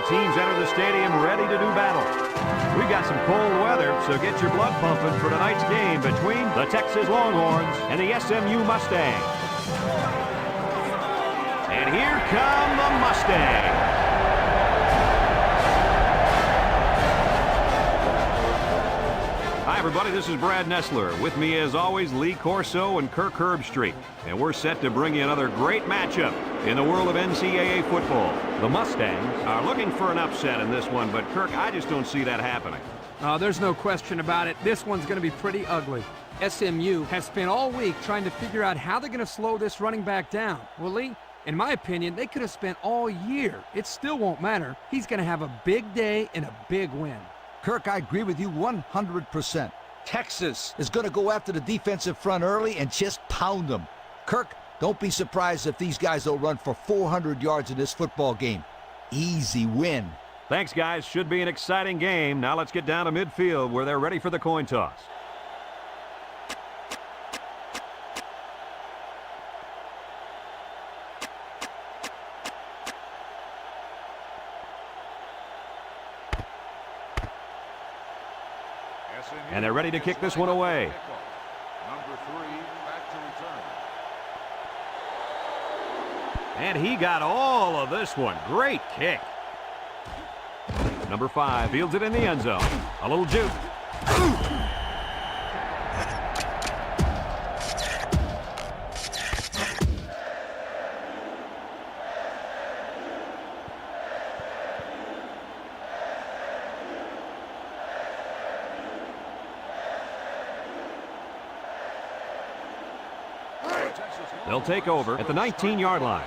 teams enter the stadium ready to do battle. We've got some cold weather, so get your blood pumping for tonight's game between the Texas Longhorns and the SMU Mustangs. And here come the Mustangs. Hi, everybody. This is Brad Nessler. With me, as always, Lee Corso and Kirk Herbstreit. And we're set to bring you another great matchup in the world of NCAA football. The Mustangs are looking for an upset in this one, but, Kirk, I just don't see that happening. There's no question about it. This one's going to be pretty ugly. SMU has spent all week trying to figure out how they're going to slow this running back down. Well, Lee, in my opinion, they could have spent all year. It still won't matter. He's going to have a big day and a big win. Kirk, I agree with you 100%. Texas is going to go after the defensive front early and just pound them. Kirk, don't be surprised if these guys don't run for 400 yards in this football game. Easy win. Thanks, guys. Should be an exciting game. Now let's get down to midfield where they're ready for the coin toss. And they're ready to kick this one away. Number 3, back to return. And he got all of this one. Great kick. Number 5 fields it in the end zone. A little juke. They'll take over at the 19-yard line.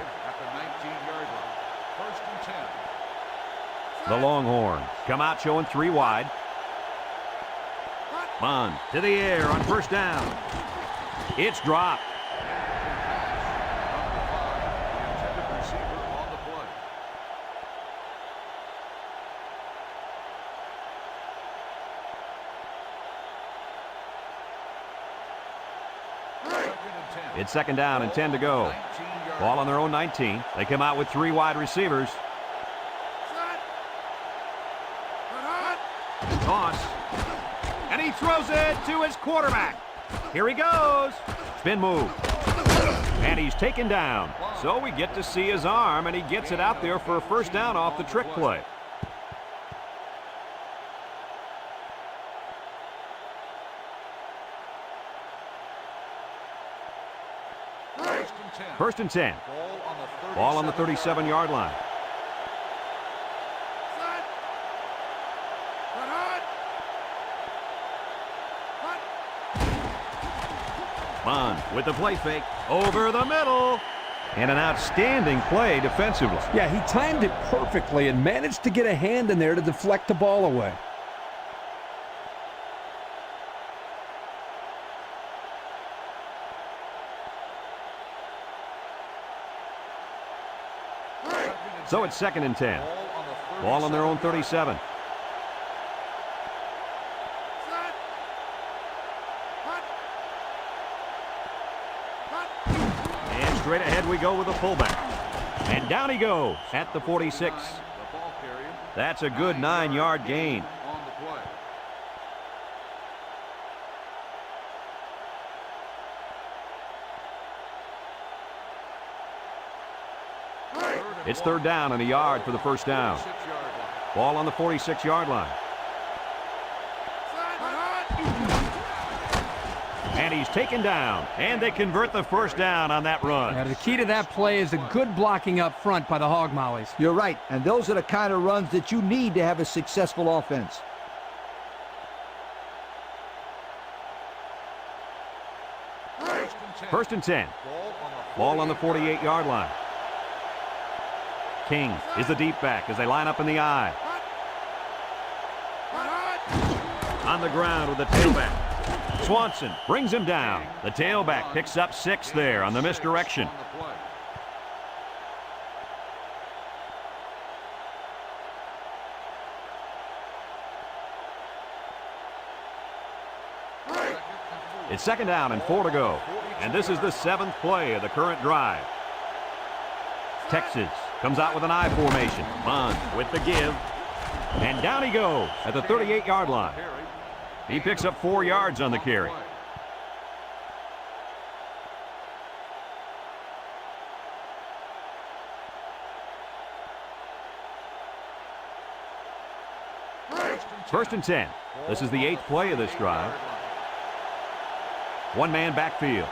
First and 10. The Longhorns come out showing 3 wide. Bond to the air on first down. It's dropped. Number 5, the intended receiver on the play. It's second down and 10 to go. Ball on their own 19. They come out with 3 wide receivers. Toss. And he throws it to his quarterback. Here he goes. Spin move. And he's taken down. So we get to see his arm, and he gets it out there for a first down off the trick play. First and 10. Ball on the 37-yard line. Bond with the play fake over the middle. And an outstanding play defensively. Yeah, he timed it perfectly and managed to get a hand in there to deflect the ball away. So it's second and 10. Ball on their own 37. And straight ahead we go with the fullback. And down he goes at the 46. That's a good 9-yard gain. It's third down and a yard for the first down. Ball on the 46-yard line. And he's taken down. And they convert the first down on that run. Now, the key to that play is a good blocking up front by the Hog Mollies. You're right, and those are the kind of runs that you need to have a successful offense. First and 10. Ball on the 48-yard line. King is the deep back as they line up in the I. On the ground with the tailback. Swanson brings him down. The tailback picks up 6 there on the misdirection. It's second down and 4 to go. And this is the 7th play of the current drive. Texas Comes out with an I formation. Bond with the give. And down he goes at the 38-yard line. He picks up 4 yards on the carry. First and 10. This is the 8th play of this drive. One-man backfield.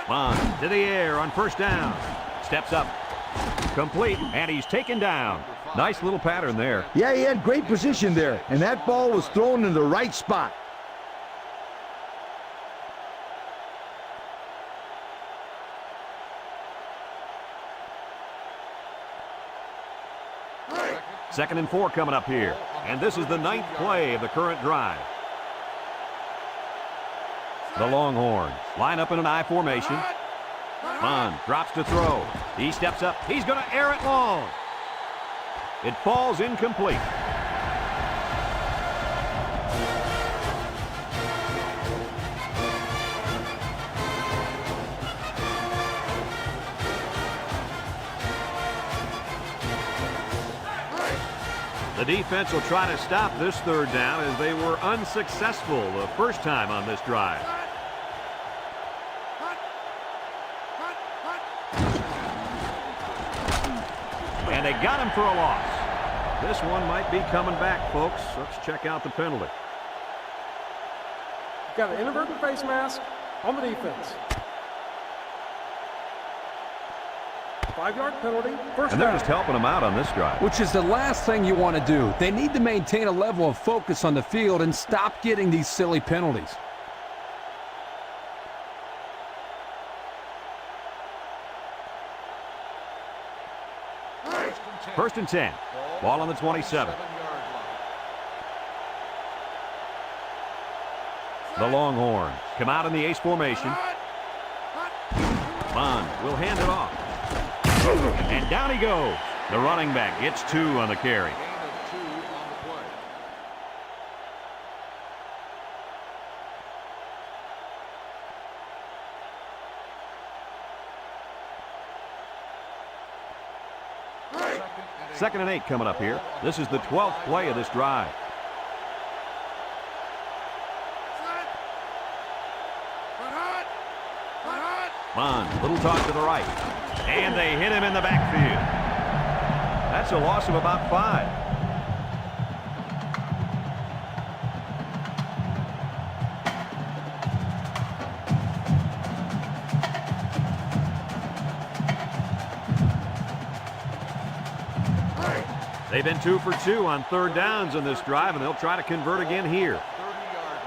Bond to the air on first down. Steps up. Complete, and he's taken down. Nice little pattern there. Yeah, he had great position there, and that ball was thrown in the right spot. Second and 4 coming up here. And this is the 9th play of the current drive. The Longhorns line up in an I formation. Bond drops to throw. He steps up. He's going to air it long. It falls incomplete. The defense will try to stop this third down as they were unsuccessful the first time on this drive. And they got him for a loss. This one might be coming back, folks. Let's check out the penalty. Got an inadvertent face mask on the defense. 5-yard penalty. First And they're down. just helping him out on this drive. Which is the last thing you want to do. They need to maintain a level of focus on the field and stop getting these silly penalties. First and 10. Ball on the 27. The Longhorns come out in the ace formation. Bond will hand it off. And down he goes. The running back gets 2 on the carry. Gain of 2 on the play. Second and 8 coming up here. This is the 12th play of this drive. Bond, little toss to the right. And they hit him in the backfield. That's a loss of about 5. They've been 2 for 2 on third downs in this drive, and they'll try to convert again here. 30-yard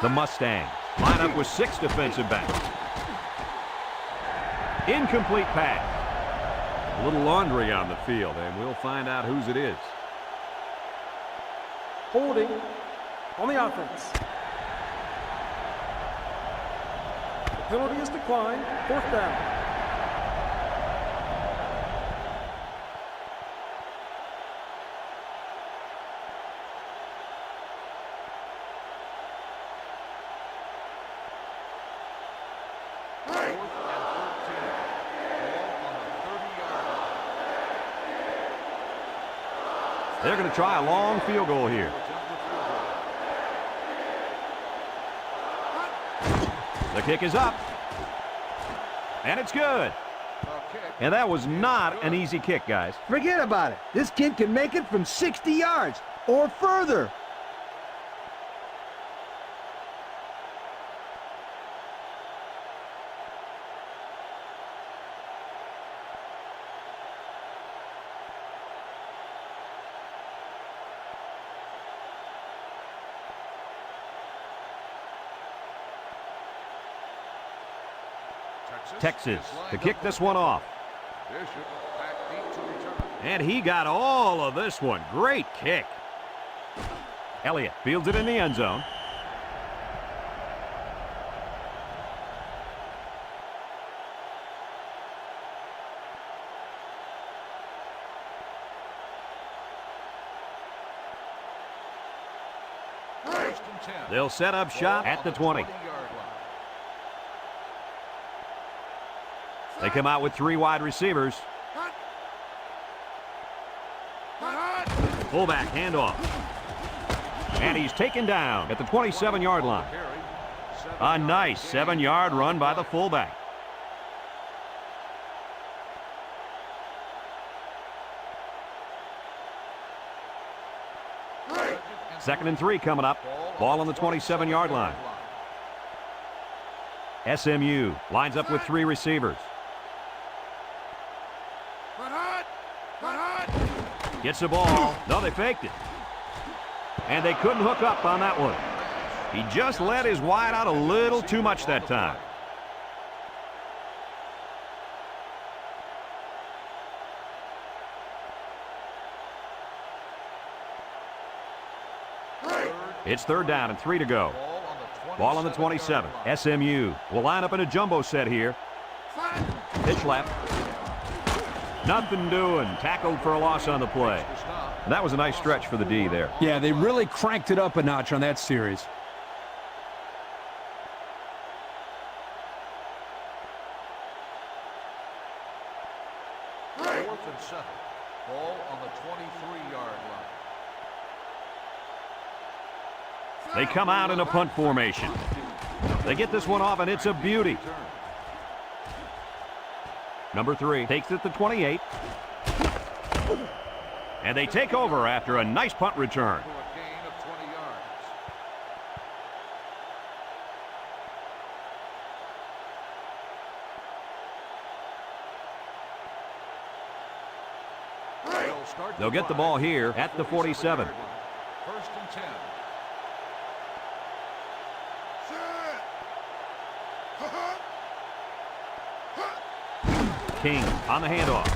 line. The Mustangs line up with 6 defensive backs. Incomplete pass. A little laundry on the field, and we'll find out whose it is. Holding on the offense. The penalty is declined. Fourth down. They're going to try a long field goal here. The kick is up. And it's good. And that was not an easy kick, guys. Forget about it. This kid can make it from 60 yards or further. Texas to kick this one off. Bishop back deep to return. And he got all of this one. Great kick. Elliott fields it in the end zone. First and 10. They'll set up shop at the 20. 20-yard line. They come out with 3 wide receivers. Fullback handoff. And he's taken down at the 27-yard line. A nice 7-yard run by the fullback. Second and 3 coming up. Ball on the 27-yard line. SMU lines up with 3 receivers. Gets the ball. No, they faked it. And they couldn't hook up on that one. He just let his wide out a little too much that time. It's 3rd down and 3 to go. Ball on the 27. SMU will line up in a jumbo set here. Pitch left. Nothing doing. Tackled for a loss on the play. That was a nice stretch for the D there. Yeah, they really cranked it up a notch on that series. Fourth and 7. Ball on the 23-yard line. They come out in a punt formation. They get this one off, and it's a beauty. Number 3 takes it to 28. And they take over after a nice punt return. For a gain of 20 yards. They'll get the ball here at the 47. First and 10. King on the handoff.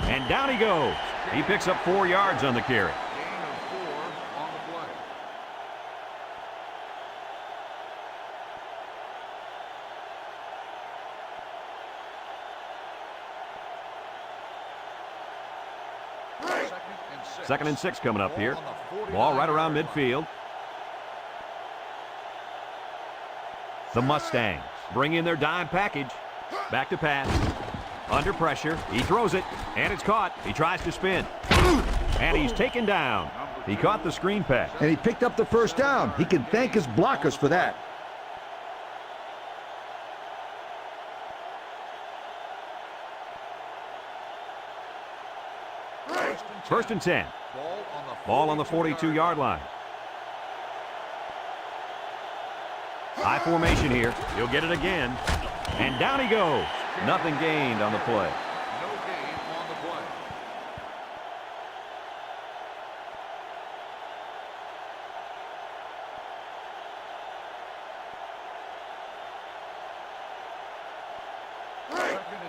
And down he goes. He picks up 4 yards on the carry. Gain of 4 on the play. Second and 6 coming up here. Ball right around midfield. The Mustangs bring in their dime package. Back to pass. Under pressure. He throws it, and it's caught. He tries to spin. And he's taken down. He caught the screen pass. And he picked up the first down. He can thank his blockers for that. First and 10. Ball on the 42-yard line. High formation here. He'll get it again. And down he goes. Nothing gained on the play. No gain on the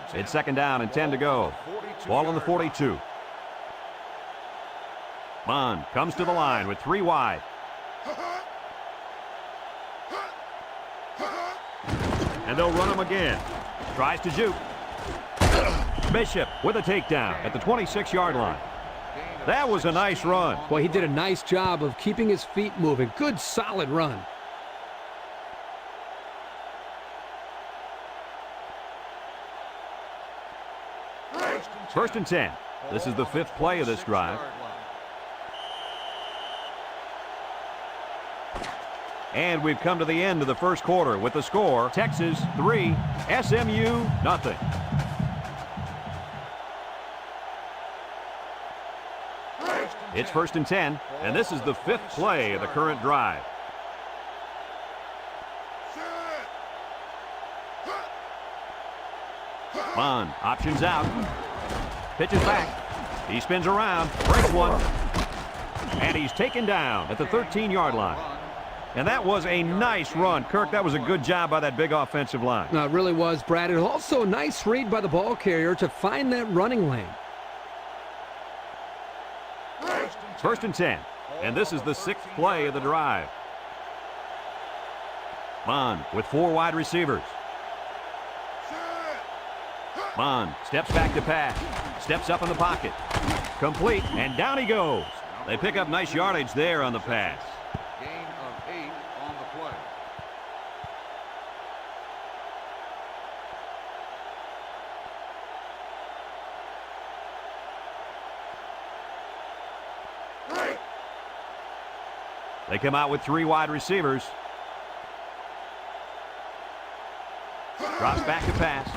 play. It's 2nd down and 10 to go. Ball on the 42. Bond comes to the line with 3 wide. And they'll run him again. Tries to shoot. Bishop with a takedown at the 26-yard line. That was a nice run. Boy, he did a nice job of keeping his feet moving. Good, solid run. First and 10. This is the 5th play of this drive. And we've come to the end of the first quarter with the score, Texas 3, SMU nothing. It's 1st and 10, and this is the 5th play of the current drive. Bond options out. Pitches back. He spins around, breaks one. And he's taken down at the 13-yard line. And that was a nice run. Kirk, that was a good job by that big offensive line. No, it really was, Brad. It was also a nice read by the ball carrier to find that running lane. First and 10. And this is the 6th play of the drive. Bond with 4 wide receivers. Bond steps back to pass. Steps up in the pocket. Complete, and down he goes. They pick up nice yardage there on the pass. Gain They come out with 3 wide receivers. Drops back to pass.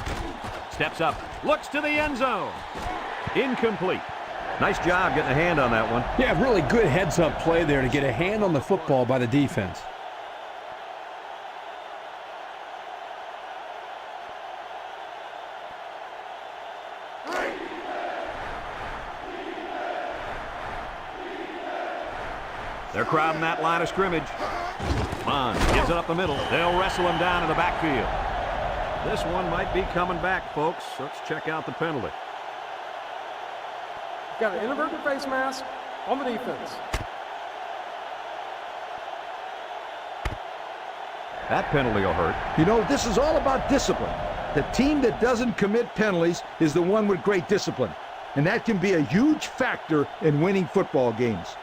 Steps up. Looks to the end zone. Incomplete. Nice job getting a hand on that one. Yeah, really good heads-up play there to get a hand on the football by the defense. They're crowding that line of scrimmage. Bond gives it up the middle. They'll wrestle him down in the backfield. This one might be coming back, folks. Let's check out the penalty. Got an inverted face mask on the defense. That penalty will hurt. You know, this is all about discipline. The team that doesn't commit penalties is the one with great discipline. And that can be a huge factor in winning football games.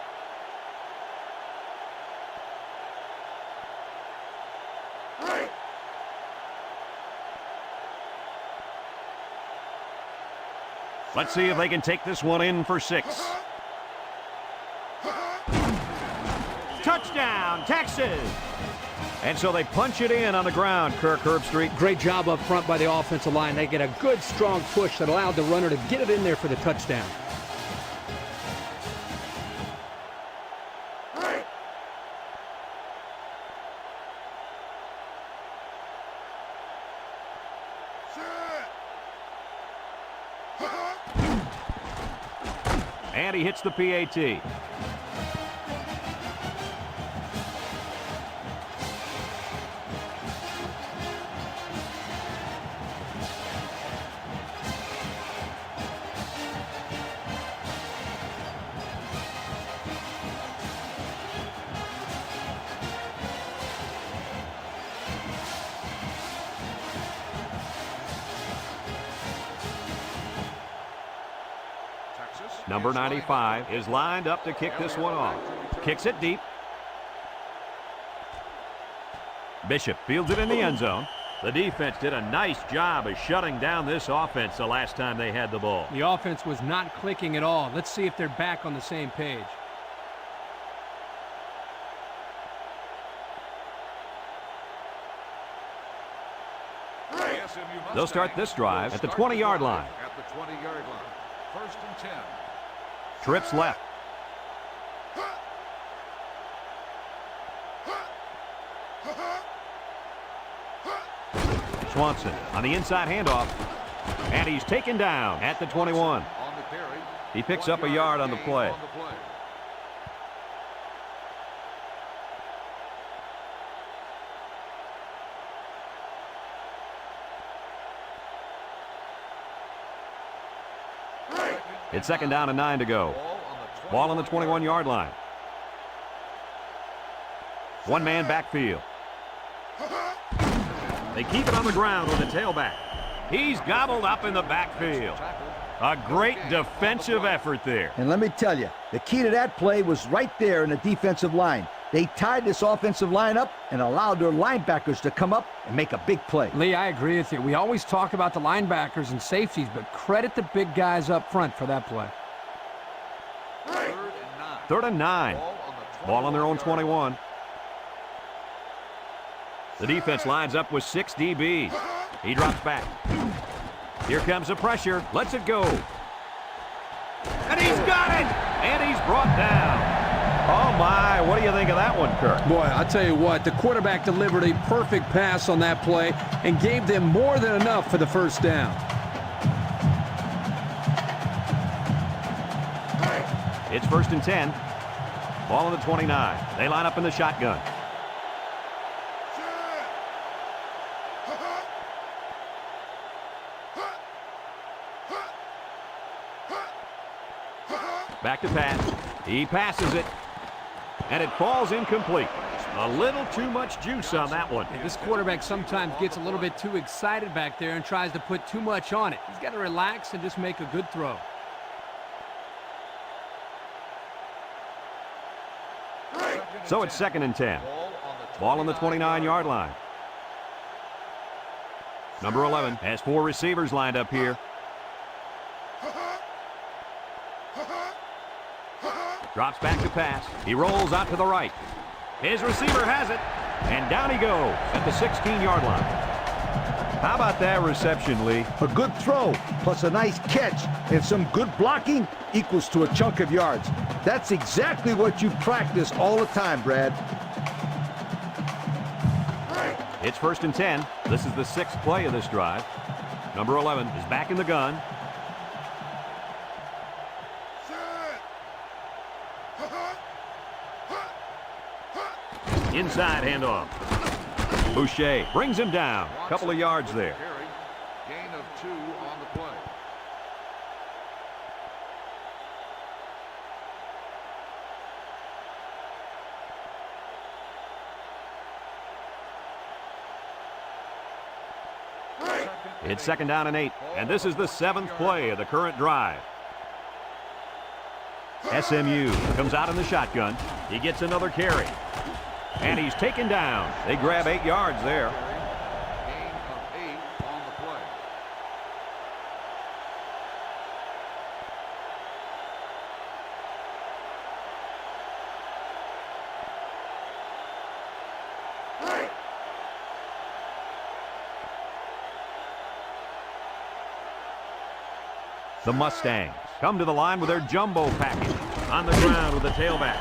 Let's see if they can take this one in for 6. Touchdown, Texas! And so they punch it in on the ground, Kirk Herbstreit. Great job up front by the offensive line. They get a good, strong push that allowed the runner to get it in there for the touchdown. And he hits the PAT. Number 95 is lined up to kick this one off. Kicks it deep. Bishop fields it in the end zone. The defense did a nice job of shutting down this offense the last time they had the ball. The offense was not clicking at all. Let's see if they're back on the same page. They'll start this drive at the 20-yard line. At the 20-yard line. First and 10. Trips left. Swanson on the inside handoff. And he's taken down at the 21. He picks up a yard on the play. It's second down and 9 to go. Ball on the 21-yard line. One man backfield. They keep it on the ground with the tailback. He's gobbled up in the backfield. A great defensive effort there. And let me tell you, the key to that play was right there in the defensive line. They tied this offensive line up and allowed their linebackers to come up and make a big play. Lee, I agree with you. We always talk about the linebackers and safeties, but credit the big guys up front for that play. Third and 9. Ball on their own 21. The defense lines up with 6 DBs. He drops back. Here comes the pressure. Lets it go. And he's got it! And he's brought down. Oh, my. What do you think of that one, Kirk? Boy, I tell you what, the quarterback delivered a perfect pass on that play and gave them more than enough for the first down. It's first and 10. Ball on the 29. They line up in the shotgun. Back to pass. He passes it. And it falls incomplete. A little too much juice on that one. This quarterback sometimes gets a little bit too excited back there and tries to put too much on it. He's got to relax and just make a good throw. So it's second and 10. Ball on the 29-yard line. Number 11 has 4 receivers lined up here. Drops back to pass. He rolls out to the right. His receiver has it. And down he goes at the 16-yard line. How about that reception, Lee? A good throw, plus a nice catch, and some good blocking equals to a chunk of yards. That's exactly what you practice all the time, Brad. It's 1st and 10. This is the 6th play of this drive. Number 11 is back in the gun. Inside handoff. Boucher brings him down. A couple of yards there. Gain of 2 on the play. It's 2nd down and 8, and this is the 7th play of the current drive. SMU comes out in the shotgun. He gets another carry. And he's taken down. They grab 8 yards there. Gain of 8 on the play. The Mustangs come to the line with their jumbo package. On the ground with the tailback.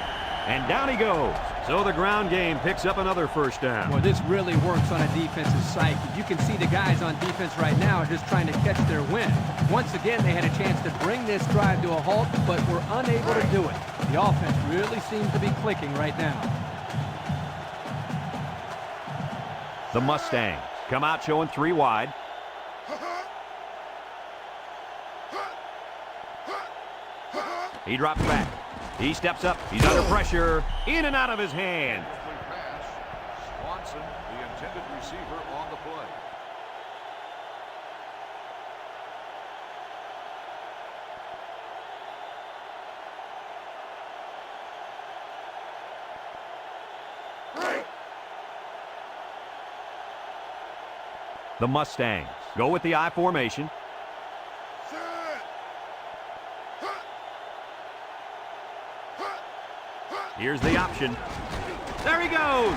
And down he goes. So the ground game picks up another 1st down. Well, this really works on a defensive psyche. You can see the guys on defense right now are just trying to catch their wind. Once again, they had a chance to bring this drive to a halt, but were unable to do it. The offense really seems to be clicking right now. The Mustangs come out showing 3 wide. He drops back. He steps up. He's under pressure. In and out of his hand. Pass. Swanson, the intended receiver, on the play. The Mustangs go with the I formation. Here's the option. There he goes.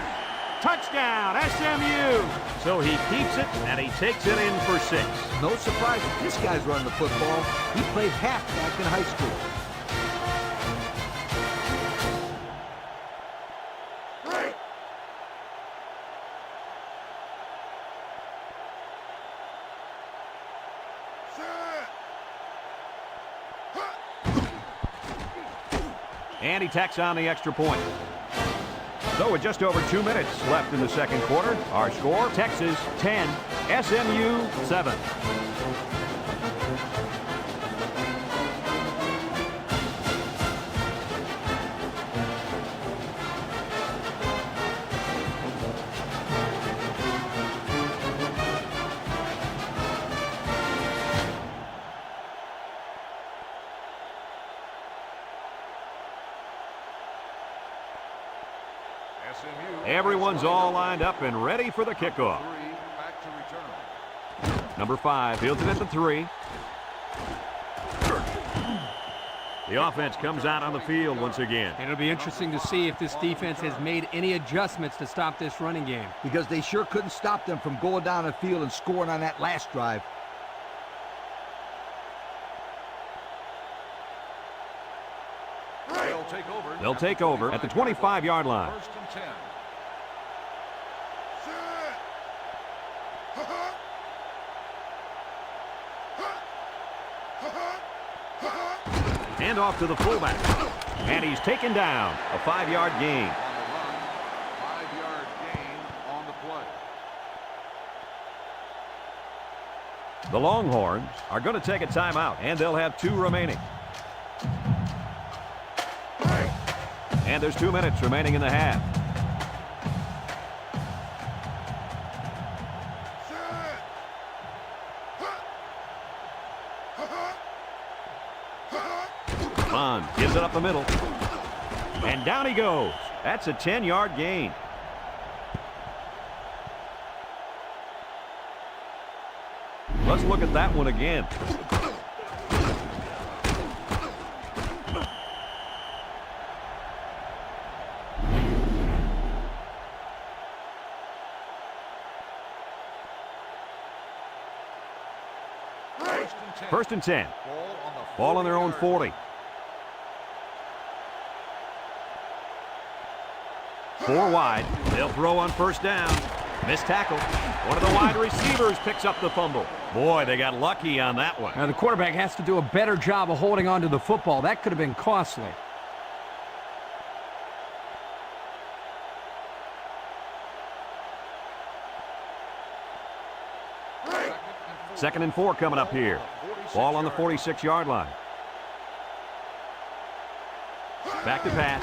Touchdown, SMU. So he keeps it, and he takes it in for 6. No surprise if this guy's running the football. He played halfback in high school. And he tacks on the extra point. So with just over 2 minutes left in the 2nd quarter, our score, Texas 10, SMU 7. Everyone's all lined up and ready for the kickoff. Back to return. Number 5 fields it at the 3. The offense comes out on the field once again. And it'll be interesting to see if this defense has made any adjustments to stop this running game. Because they sure couldn't stop them from going down the field and scoring on that last drive. They'll take over at the 25-yard line. 1st and 10. Hand off to the fullback. And he's taken down. A 5-yard gain. On the run, 5-yard gain on the play. The Longhorns are going to take a timeout, and they'll have 2 remaining. And there's 2 minutes remaining in the half. Bond gives it up the middle. And down he goes. That's a 10-yard gain. Let's look at that one again. First and 10. Ball on their own 40. 4 wide. They'll throw on first down. Missed tackle. One of the wide receivers picks up the fumble. Boy, they got lucky on that one. Now, the quarterback has to do a better job of holding on to the football. That could have been costly. Second and 4 coming up here. Ball on the 46-yard line. Back to pass.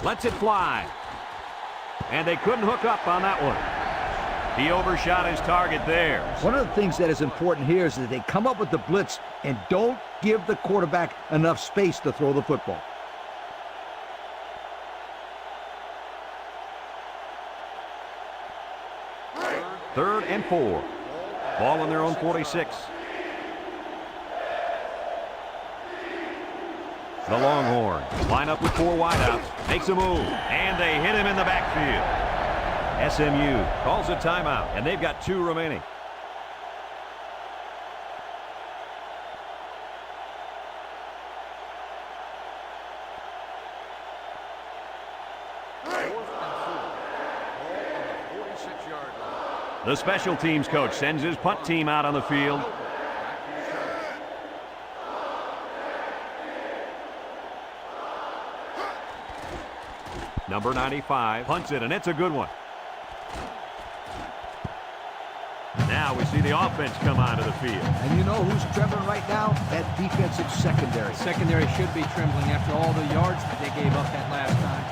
Lets it fly. And they couldn't hook up on that one. He overshot his target there. One of the things that is important here is that they come up with the blitz and don't give the quarterback enough space to throw the football. Third and 4. Ball on their own 46. The Longhorns line up with 4 wideouts. Makes a move. And they hit him in the backfield. SMU calls a timeout, and they've got 2 remaining. The special teams coach sends his punt team out on the field. Number 95 punts it, and it's a good one. Now we see the offense come onto the field. And you know who's trembling right now? That defensive secondary. Secondary should be trembling after all the yards that they gave up that last time.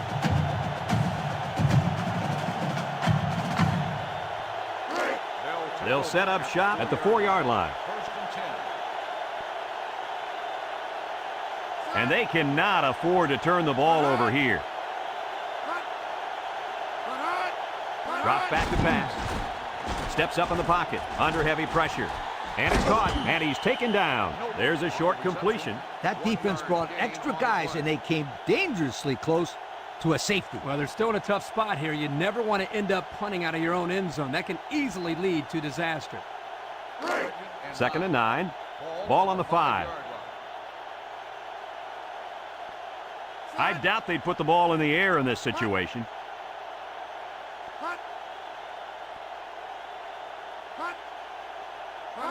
They'll set up shop at the 4-yard line. And they cannot afford to turn the ball over here. Drops back to pass. Steps up in the pocket. Under heavy pressure. And it's caught. And he's taken down. There's a short completion. That defense brought extra guys, and they came dangerously close to a safety. Well, they're still in a tough spot here. You never want to end up punting out of your own end zone. That can easily lead to disaster. Second and 9. Ball on the 5. I doubt they'd put the ball in the air in this situation.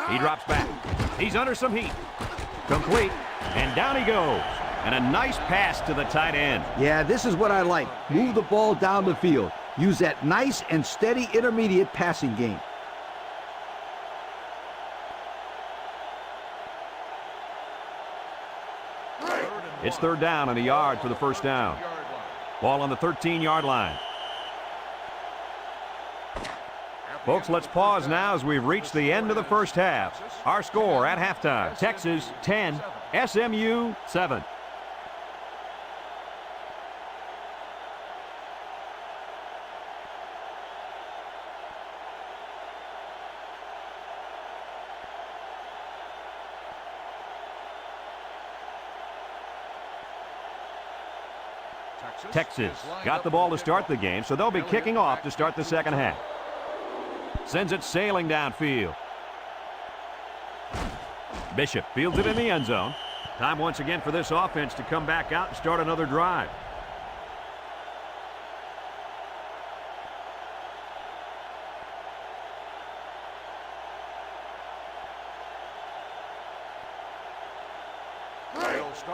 He drops back. He's under some heat. Complete. And down he goes. And a nice pass to the tight end. Yeah, this is what I like. Move the ball down the field. Use that nice and steady intermediate passing game. It's third down and a yard for the first down. Ball on the 13-yard line. Folks, let's pause now as we've reached the end of the first half. Our score at halftime, Texas 10, SMU 7. Texas got the ball to start the game, so they'll be kicking off to start the second half. Sends it sailing downfield. Bishop fields it in the end zone. Time once again for this offense to come back out and start another drive.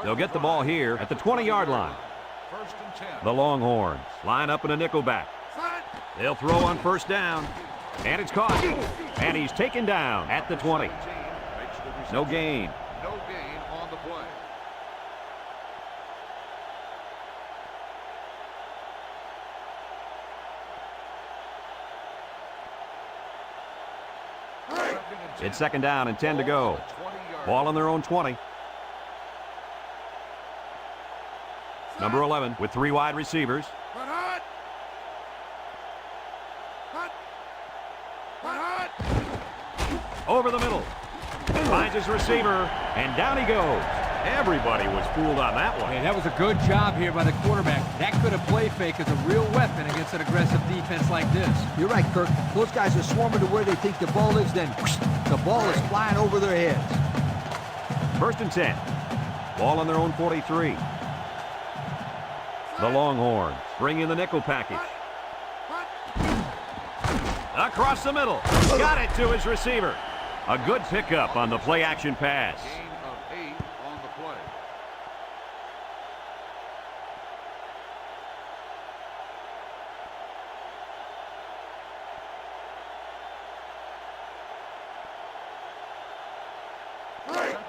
They'll get the ball here at the 20-yard line. The Longhorns line up in a nickel back. They'll throw on first down. And it's caught. And he's taken down at the 20. No gain. No gain on the play. It's second down and 10 to go. Ball on their own 20. Number 11 with 3 wide receivers. Over the middle. Finds his receiver, and down he goes. Everybody was fooled on that one. Hey, that was a good job here by the quarterback. That could have play fake as a real weapon against an aggressive defense like this. You're right, Kirk. Those guys are swarming to where they think the ball is, then whoosh, the ball is flying over their heads. First and 10. Ball on their own 43. The Longhorns bring in the nickel package. Across the middle. Got it to his receiver. A good pickup on the play-action pass. Gain of 8 on the play.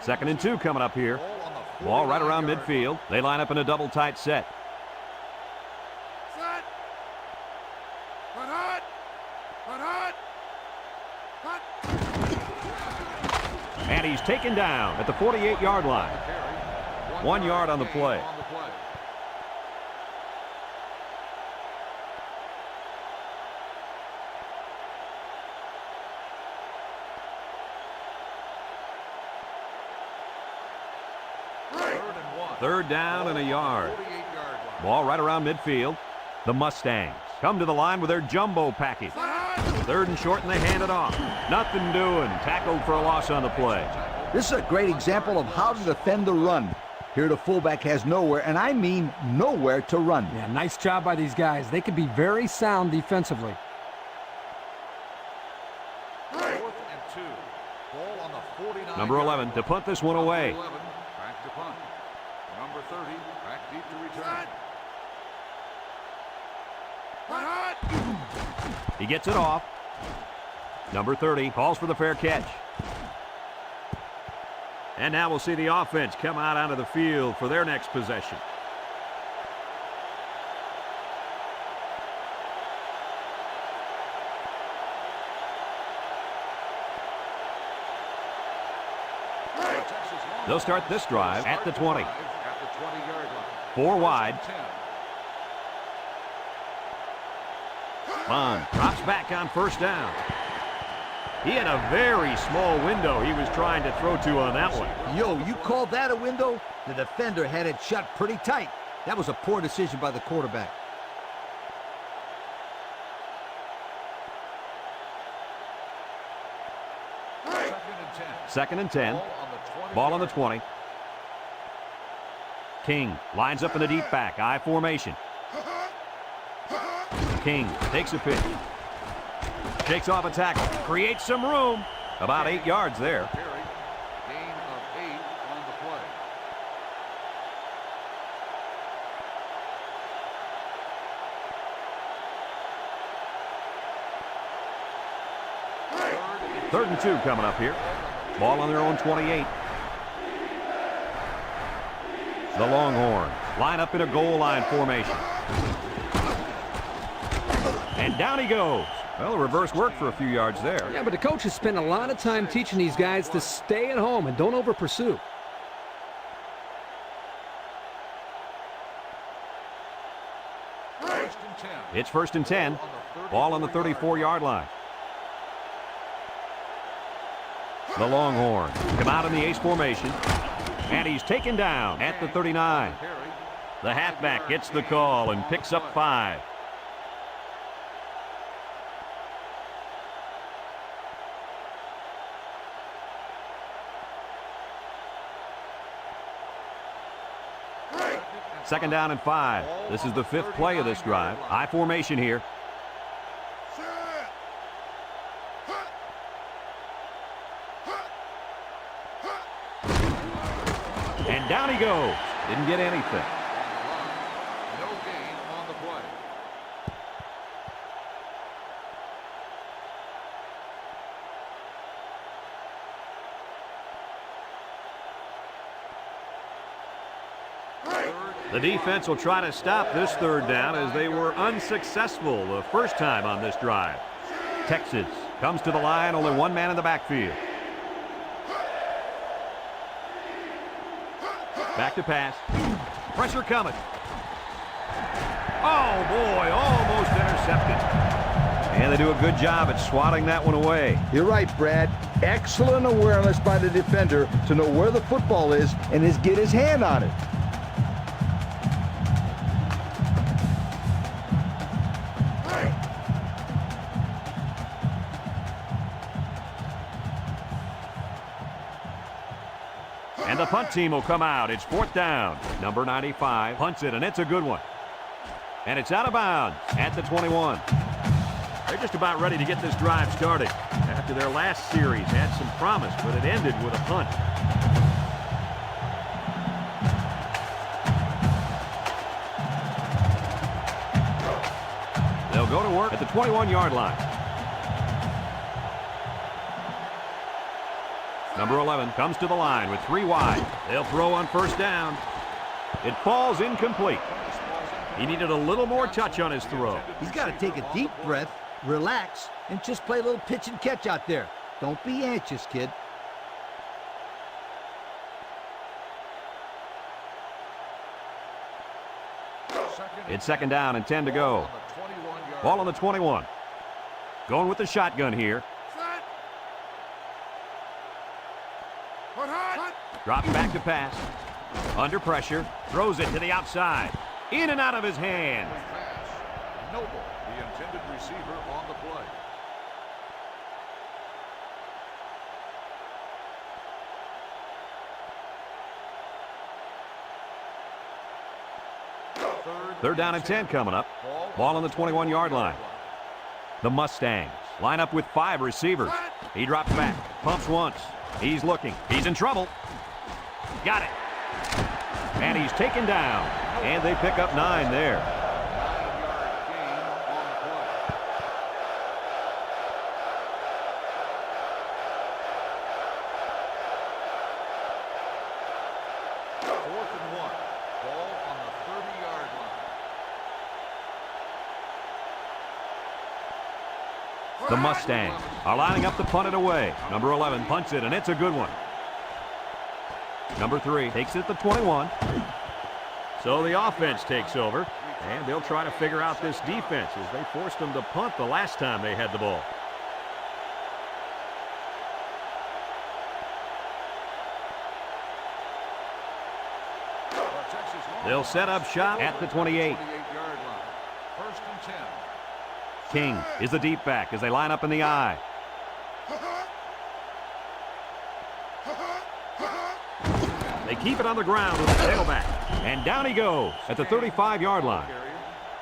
Second and 2 coming up here. Ball right around midfield. They line up in a double tight set. And he's taken down at the 48-yard line. 1 yard on the play. Third down and a yard. Ball right around midfield. The Mustangs come to the line with their jumbo package. Third and short, and they hand it off. Nothing doing. Tackled for a loss on the play. This is a great example of how to defend the run. Here the fullback has nowhere, and I mean nowhere to run. Yeah, nice job by these guys. They could be very sound defensively. Number 11 to punt this one away. Back to punt. Number 30 back deep to return. He gets it off. Number 30 calls for the fair catch. And now we'll see the offense come out onto the field for their next possession. They'll start this drive at the 20. At the 20-yard line. 4 wide. 10. Bond drops back on first down. He had a very small window he was trying to throw to on that one. Yo, you call that a window? The defender had it shut pretty tight. That was a poor decision by the quarterback. Second and 10. Second and 10. Ball on the 20. King lines up in the deep back. I formation. King takes a pitch. Shakes off a tackle. Creates some room. About 8 yards there. Gain of 8 on the play. Third and 2 coming up here. Ball on their own 28. The Longhorns line up in a goal line formation. And down he goes. Well, the reverse worked for a few yards there. Yeah, but the coach has spent a lot of time teaching these guys to stay at home and don't over-pursue. First and 10. It's first and 10. Ball on the 34-yard line. The Longhorns come out in the ace formation. And he's taken down at the 39. The halfback gets the call and picks up 5. Second down and 5. This is the 5th play of this drive. I formation here. And down he goes. Didn't get anything. No gain on the play. The defense will try to stop this third down as they were unsuccessful the first time on this drive. Texas comes to the line, only one man in the backfield. Back to pass. Pressure coming. Oh, boy, almost intercepted. And they do a good job at swatting that one away. You're right, Brad. Excellent awareness by the defender to know where the football is and get his hand on it. the punt team will come out. It's 4th down. Number 95 punts it, and it's a good one. And it's out of bounds at the 21. They're just about ready to get this drive started. After their last series had some promise, but it ended with a punt. They'll go to work at the 21-yard line. Number 11 comes to the line with 3 wide. They'll throw on 1st down. It falls incomplete. He needed a little more touch on his throw. He's got to take a deep breath, relax, and just play a little pitch and catch out there. Don't be anxious, kid. It's 2nd down and 10 to go. Ball on the 21. Going with the shotgun here. Drops back to pass. Under pressure. Throws it to the outside. In and out of his hand. Noble, the intended receiver, on the play. Third down and 10 coming up. Ball on the 21-yard line. The Mustangs line up with 5 receivers. He drops back. Pumps once. He's looking. He's in trouble. Got it. And he's taken down. And they pick up 9 there. 9-yard gain on the play. Fourth and 1. Ball on the 30-yard line. The Mustangs are lining up to punt it away. Number 11 punts it, and it's a good one. Number 3 takes it at the 21. So the offense takes over, and they'll try to figure out this defense as they forced them to punt the last time they had the ball. They'll set up shop at the 28. 28-yard line. First and 10. King is the deep back as they line up in the I. They keep it on the ground with the tailback. And down he goes at the 35-yard line.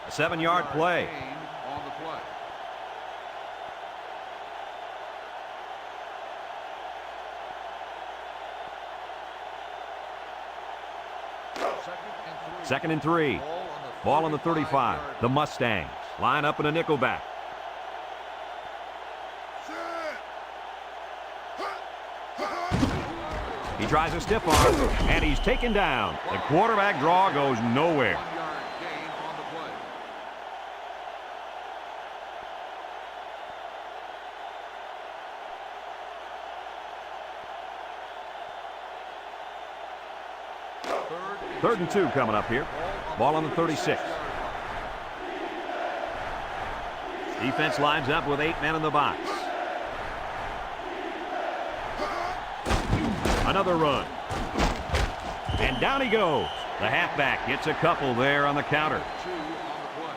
A 7-yard play. Gain on the play. Second and 3. Ball on the 35. The Mustangs line up in a nickelback. He tries a stiff arm, and he's taken down. The quarterback draw goes nowhere. 1-yard gain on the play. Third and 2 coming up here. Ball on the 36. Defense lines up with 8 men in the box. Another run. And down he goes. The halfback gets a couple there on the counter. 2 on the play.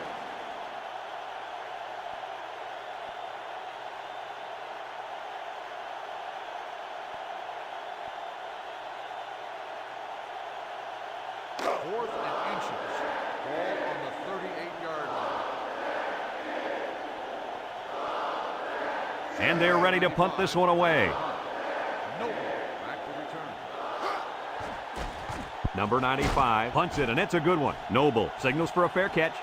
Fourth and inches. Ball on the 38-yard line. And they're ready to punt this one away. Noble back to return. Number 95 punts it, and it's a good one. Noble signals for a fair catch.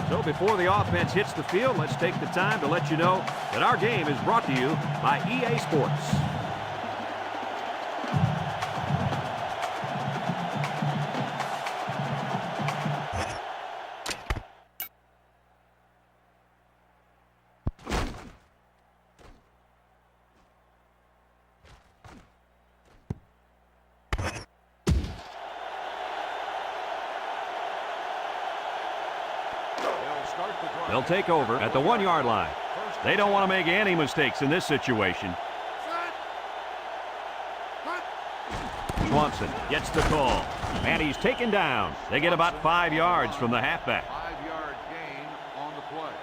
So before the offense hits the field, let's take the time to let you know that our game is brought to you by EA Sports. They'll take over at the 1-yard line. They don't want to make any mistakes in this situation. Swanson gets the call, and he's taken down. They get about 5 yards from the halfback. 5-yard gain on the play.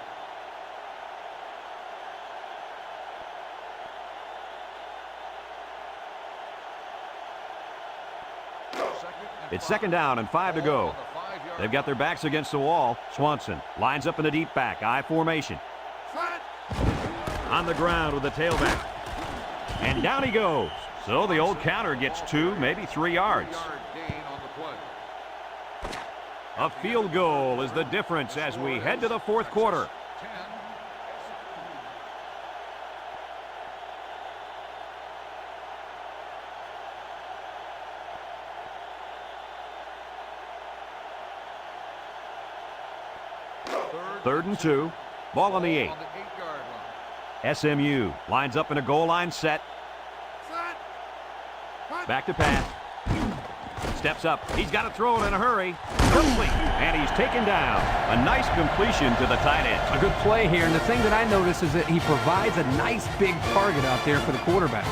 It's second down and 5 to go. They've got their backs against the wall. Swanson lines up in the deep back, I formation. On the ground with the tailback. And down he goes. So the old counter gets 2, maybe 3 yards. A field goal is the difference as we head to the fourth quarter. Third and 2. Ball on the 8. SMU lines up in a goal line set. Back to pass. Steps up. He's got to throw it in a hurry. Complete. And he's taken down. A nice completion to the tight end. A good play here. And the thing that I notice is that he provides a nice big target out there for the quarterback.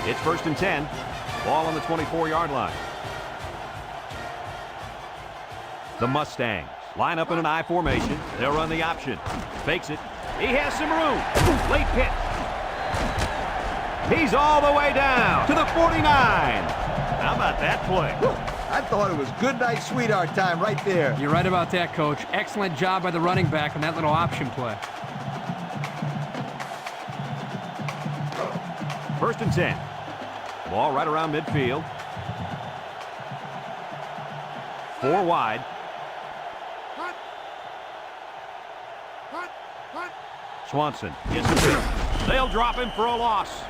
It's first and 10. Ball on the 24-yard line. The Mustangs line up in an I formation. They'll run the option. Fakes it. He has some room. Late pitch. He's all the way down to the 49. How about that play? I thought it was good night, sweetheart time right there. You're right about that, Coach. Excellent job by the running back on that little option play. First and 10. Ball right around midfield. 4 wide. Swanson gets him. They'll drop him for a loss.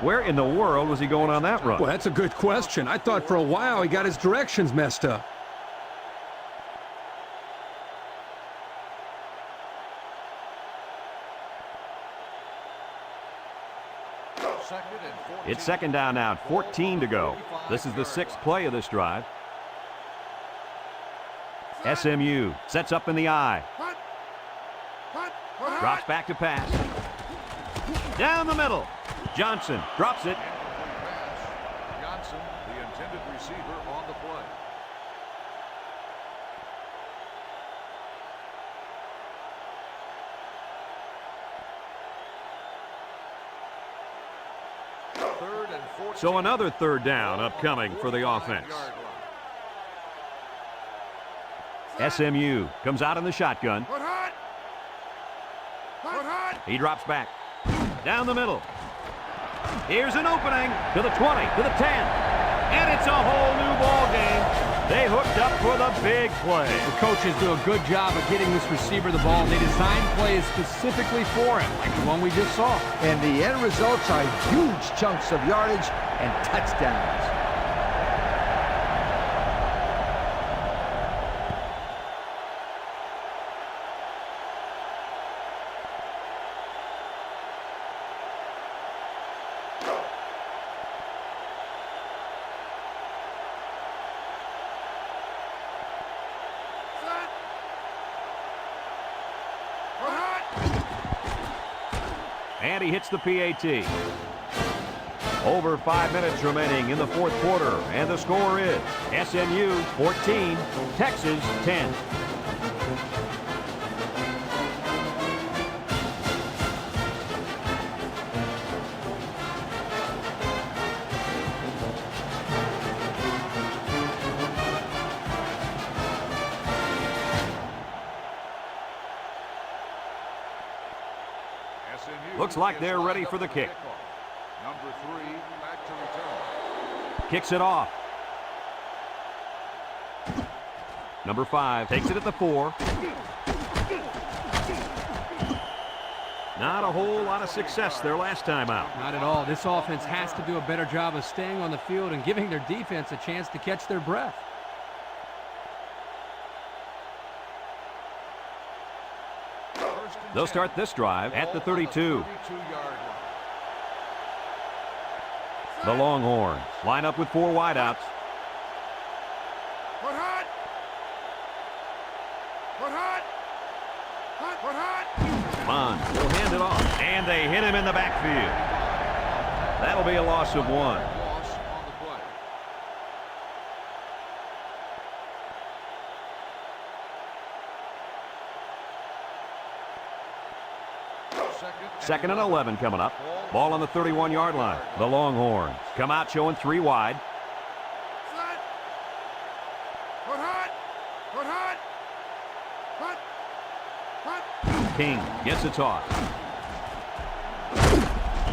Where in the world was he going on that run? Well, that's a good question. I thought for a while he got his directions messed up. It's second down now, 14 to go. This is the 6th play of this drive. SMU sets up in the I. Drops back to pass. Down the middle. Johnson drops it. Johnson, the intended receiver, on the play. So another third down upcoming for the offense. SMU comes out in the shotgun. He drops back. Down the middle. Here's an opening to the 20, to the 10. And it's a whole new ball game. They hooked up for the big play. The coaches do a good job of getting this receiver the ball. They designed plays specifically for him, like the one we just saw. And the end results are huge chunks of yardage and touchdowns. And he hits the PAT. Over 5 minutes remaining in the fourth quarter, and the score is SMU 14, Texas 10. Looks like they're ready for the kick. Number 3 back to return. Kicks it off. Number 5 takes it at the 4. Not a whole lot of success their last time out. Not at all. This offense has to do a better job of staying on the field and giving their defense a chance to catch their breath. They'll start this drive at the 32. The Longhorns line up with 4 wideouts. Bond will hand it off, and they hit him in the backfield. That'll be a loss of 1. Second and 11 coming up. Ball on the 31-yard line. The Longhorns come out showing 3 wide. King gets a toss.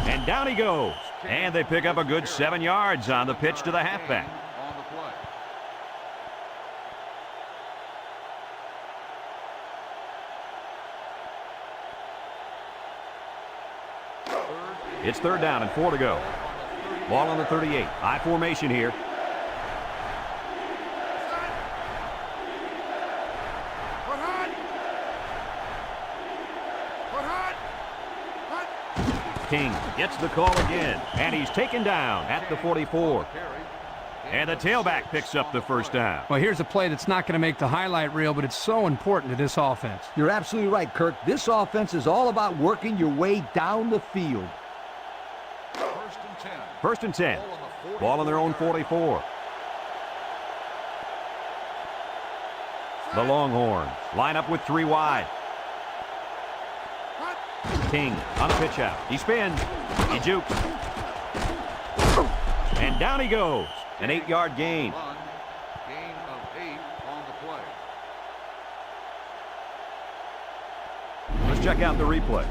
And down he goes. And they pick up a good 7 yards on the pitch to the halfback. It's 3rd down and 4 to go. Ball on the 38. I formation here. King gets the call again, and he's taken down at the 44. And the tailback picks up the 1st down. Well, here's a play that's not going to make the highlight reel, but it's so important to this offense. You're absolutely right, Kirk. This offense is all about working your way down the field. 1st and 10. Ball on their own 44. The Longhorns line up with 3 wide. King on a pitch out. He spins. He jukes. And down he goes. An 8-yard gain. Gain of 8 on the play. Let's check out the replay.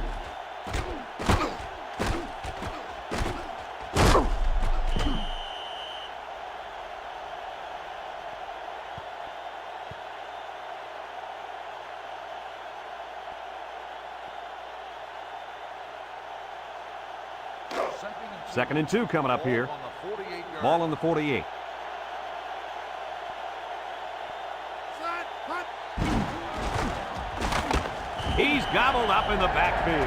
Second and 2 coming up here. Ball on the 48. He's gobbled up in the backfield.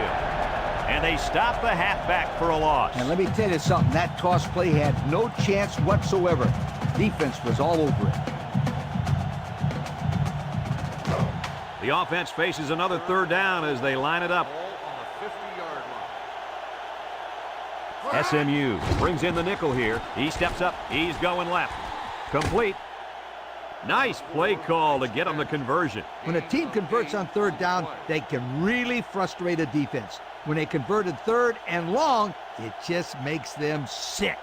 And they stop the halfback for a loss. And let me tell you something. That toss play had no chance whatsoever. Defense was all over it. The offense faces another 3rd down as they line it up. SMU brings in the nickel here. He steps up. He's going left. Complete. Nice play call to get him the conversion. When a team converts on 3rd down, they can really frustrate a defense. When they converted 3rd and long, it just makes them sick.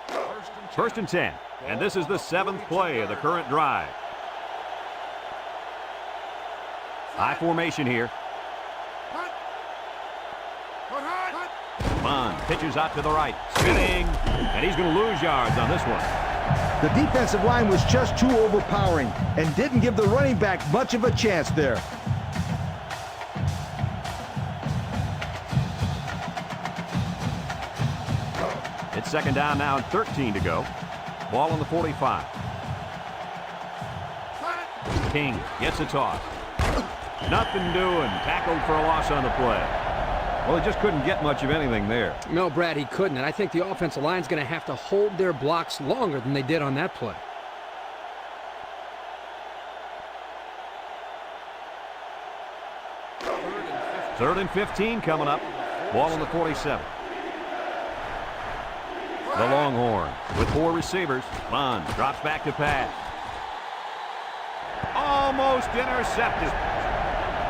1st and 10. And this is the 7th play of the current drive. I formation here. Bond pitches out to the right, spinning, and he's going to lose yards on this one. The defensive line was just too overpowering and didn't give the running back much of a chance there. It's 2nd down now and 13 to go. Ball on the 45. King gets a toss. Nothing doing. Tackled for a loss on the play. Well, he just couldn't get much of anything there. No, Brad, he couldn't, and I think the offensive line's going to have to hold their blocks longer than they did on that play. Third and 15 coming up. Ball on the 47. The Longhorns with 4 receivers. Bond drops back to pass. Almost intercepted.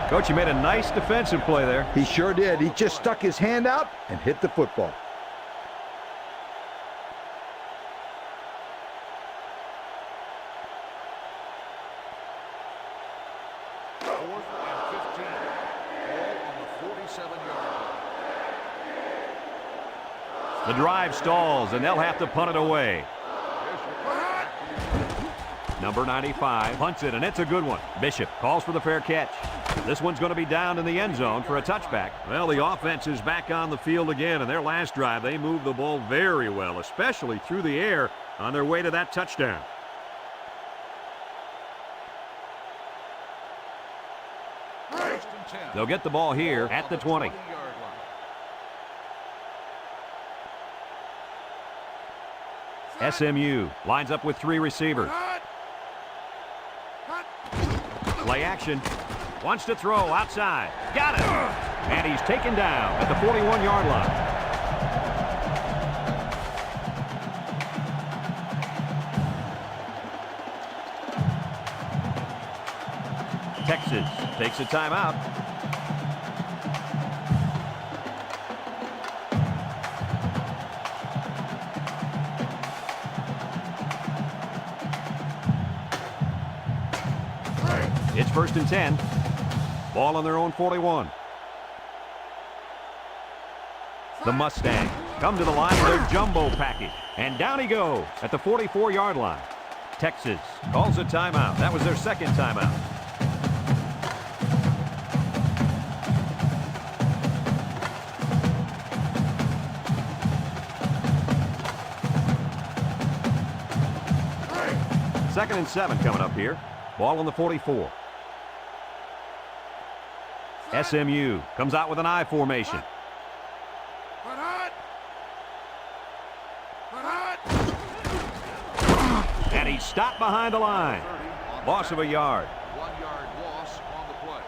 Coach, he made a nice defensive play there. He sure did. He just stuck his hand out and hit the football. The drive stalls, and they'll have to punt it away. Number 95 punts it, and it's a good one. Bishop calls for the fair catch. This one's going to be down in the end zone for a touchback. Well, the offense is back on the field again. In their last drive, they moved the ball very well, especially through the air on their way to that touchdown. They'll get the ball here at the 20. SMU lines up with 3 receivers. Play action. Wants to throw outside. Got it. And he's taken down at the 41-yard line. Texas takes a timeout. It's 1st and 10. Ball on their own 41. The Mustangs come to the line with their jumbo package. And down he goes at the 44-yard line. Texas calls a timeout. That was their second timeout. Second and 7 coming up here. Ball on the 44. SMU comes out with an I formation. And he stopped behind the line. Loss of a yard. 1-yard loss on the play.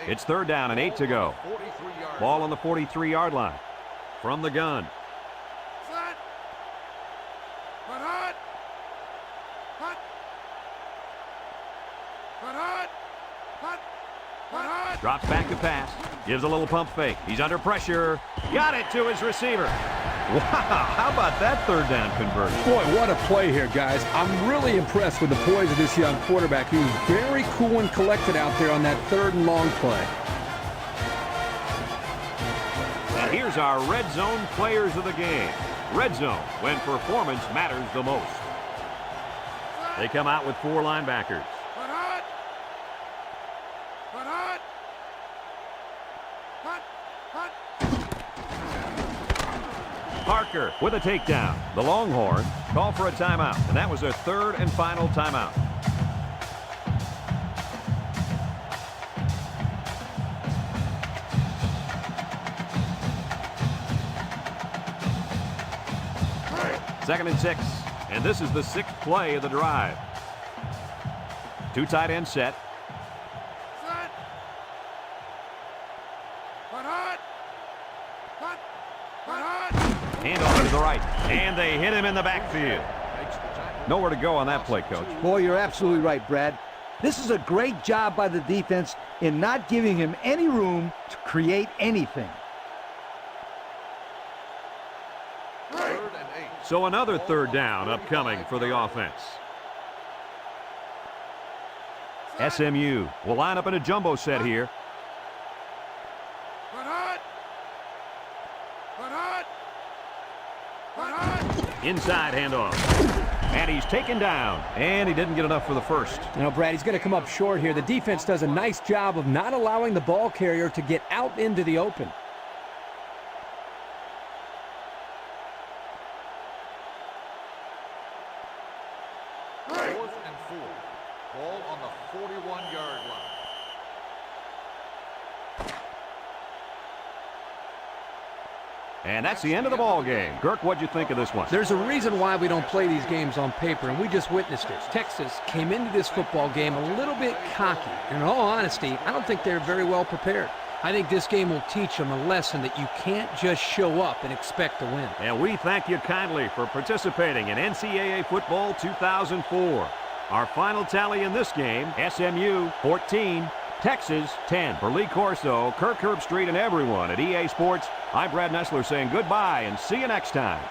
It's 3rd down and 8 to go. Ball on the 43-yard line. From the gun. Drops back to pass. Gives a little pump fake. He's under pressure. Got it to his receiver. Wow, how about that 3rd down conversion? Boy, what a play here, guys. I'm really impressed with the poise of this young quarterback. He was very cool and collected out there on that 3rd and long play. And here's our red zone players of the game. Red zone, when performance matters the most. They come out with 4 linebackers. Parker with a takedown. The Longhorns call for a timeout, and that was their 3rd and final timeout. Second and 6, and this is the 6th play of the drive. 2 tight ends set. Handoff to the right, and they hit him in the backfield. Nowhere to go on that play, Coach. Boy, you're absolutely right, Brad. This is a great job by the defense in not giving him any room to create anything. So another 3rd down upcoming for the offense. SMU will line up in a jumbo set here. Inside handoff. And he's taken down. And he didn't get enough for the first. You know, Brad, he's going to come up short here. The defense does a nice job of not allowing the ball carrier to get out into the open. Ball on the 41-yard line. And that's the end of the ball game. Kirk, what'd you think of this one? There's a reason why we don't play these games on paper, and we just witnessed it. Texas came into this football game a little bit cocky. In all honesty, I don't think they're very well prepared. I think this game will teach them a lesson that you can't just show up and expect to win. And we thank you kindly for participating in NCAA Football 2004. Our final tally in this game, SMU 14, Texas 10. For Lee Corso, Kirk Herbstreit, and everyone at EA Sports, I'm Brad Nessler saying goodbye and see you next time.